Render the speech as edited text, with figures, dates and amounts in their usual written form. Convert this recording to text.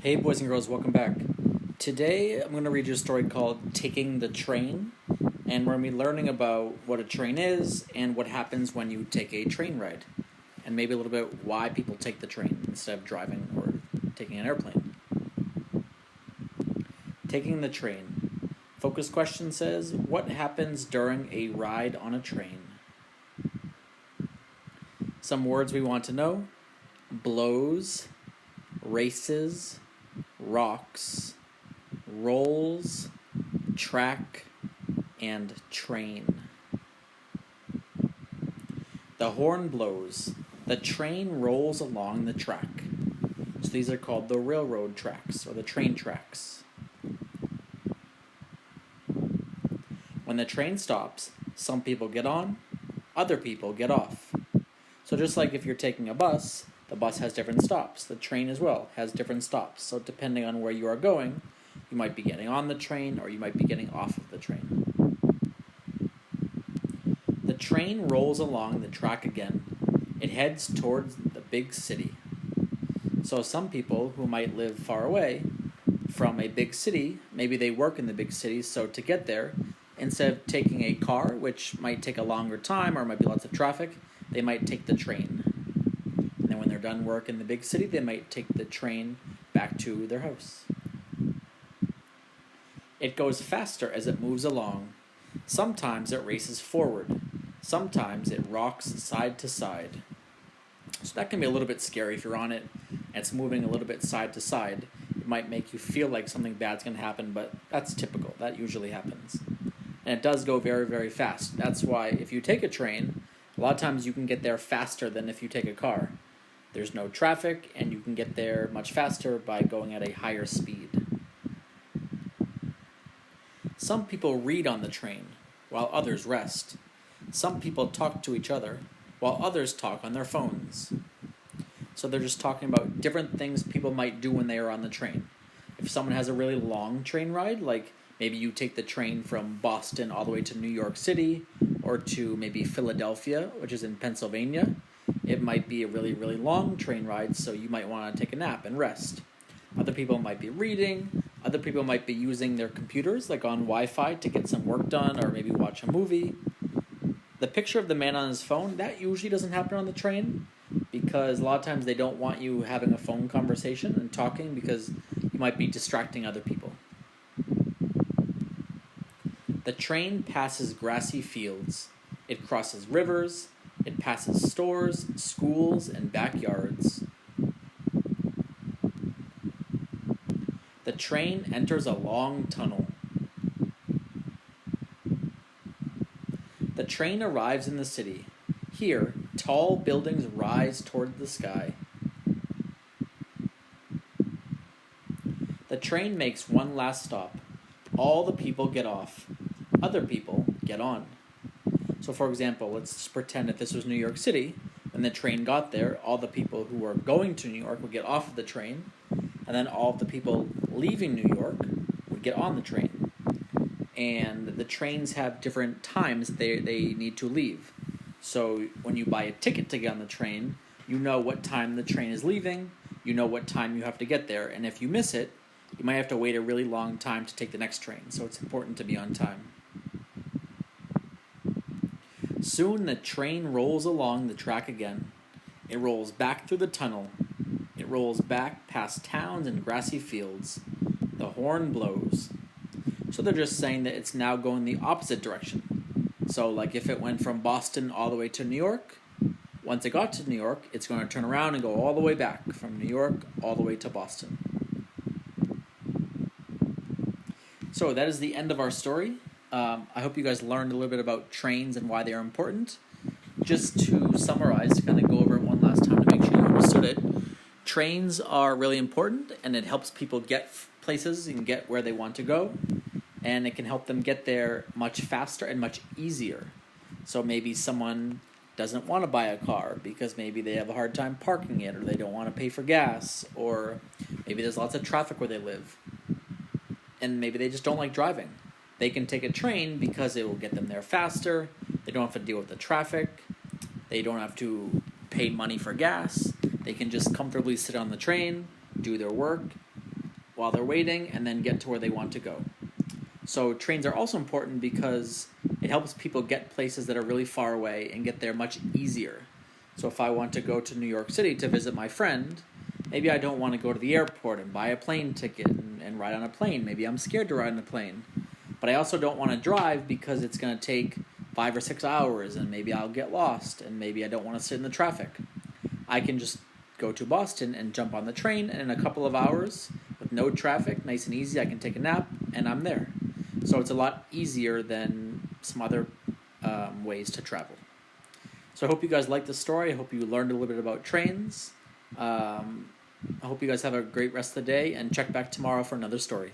Hey, boys and girls, welcome back. Today, I'm going to read you a story called Taking the Train, and we're going to be learning about what a train is and what happens when you take a train ride, and maybe a little bit why people take the train instead of driving or taking an airplane. Taking the train. Focus question says, what happens during a ride on a train? Some words we want to know: blows, races, rocks, rolls, track, and train. The horn blows. The train rolls along the track. So these are called the railroad tracks or the train tracks. When the train stops, some people get on, other people get off. So just like if you're taking a bus, the bus has different stops. The train as well has different stops. So depending on where you are going, you might be getting on the train or you might be getting off of the train. The train rolls along the track again. It heads towards the big city. So some people who might live far away from a big city, maybe they work in the big city, so to get there, instead of taking a car, which might take a longer time or might be lots of traffic, they might take the train. And then when they're done work in the big city, they might take the train back to their house. It goes faster as it moves along. Sometimes it races forward. Sometimes it rocks side to side. So that can be a little bit scary if you're on it and it's moving a little bit side to side. It might make you feel like something bad's going to happen, but that's typical. That usually happens. And it does go very, very fast. That's why if you take a train, a lot of times you can get there faster than if you take a car. There's no traffic, and you can get there much faster by going at a higher speed. Some people read on the train, while others rest. Some people talk to each other, while others talk on their phones. So they're just talking about different things people might do when they are on the train. If someone has a really long train ride, like maybe you take the train from Boston all the way to New York City, or to maybe Philadelphia, which is in Pennsylvania, it might be a really, really long train ride, so you might want to take a nap and rest. Other people might be reading. Other people might be using their computers, like on Wi-Fi, to get some work done or maybe watch a movie. The picture of the man on his phone, that usually doesn't happen on the train because a lot of times they don't want you having a phone conversation and talking because you might be distracting other people. The train passes grassy fields. It crosses rivers. It passes stores, schools, and backyards. The train enters a long tunnel. The train arrives in the city. Here, tall buildings rise toward the sky. The train makes one last stop. All the people get off. Other people get on. So for example, let's just pretend if this was New York City. When the train got there, all the people who were going to New York would get off of the train, and then all of the people leaving New York would get on the train. And the trains have different times they need to leave. So when you buy a ticket to get on the train, you know what time the train is leaving, you know what time you have to get there, and if you miss it, you might have to wait a really long time to take the next train, so it's important to be on time. Soon the train rolls along the track again. It rolls back through the tunnel. It rolls back past towns and grassy fields. The horn blows. So they're just saying that it's now going the opposite direction. So like if it went from Boston all the way to New York, once it got to New York, it's going to turn around and go all the way back from New York all the way to Boston. So that is the end of our story. I hope you guys learned a little bit about trains and why they are important. Just to summarize, to kind of go over it one last time to make sure you understood it, trains are really important and it helps people get places and get where they want to go. And it can help them get there much faster and much easier. So maybe someone doesn't want to buy a car because maybe they have a hard time parking it or they don't want to pay for gas or maybe there's lots of traffic where they live. And maybe they just don't like driving. They can take a train because it will get them there faster. They don't have to deal with the traffic. They don't have to pay money for gas. They can just comfortably sit on the train, do their work, while they're waiting and then get to where they want to go. So trains are also important because it helps people get places that are really far away and get there much easier. So if I want to go to New York City to visit my friend, maybe I don't want to go to the airport and buy a plane ticket and ride on a plane. Maybe I'm scared to ride on a plane. But I also don't want to drive because it's going to take 5 or 6 hours and maybe I'll get lost and maybe I don't want to sit in the traffic. I can just go to Boston and jump on the train, and in a couple of hours, with no traffic, nice and easy, I can take a nap and I'm there. So it's a lot easier than some other ways to travel. So I hope you guys liked the story. I hope you learned a little bit about trains. I hope you guys have a great rest of the day, and check back tomorrow for another story.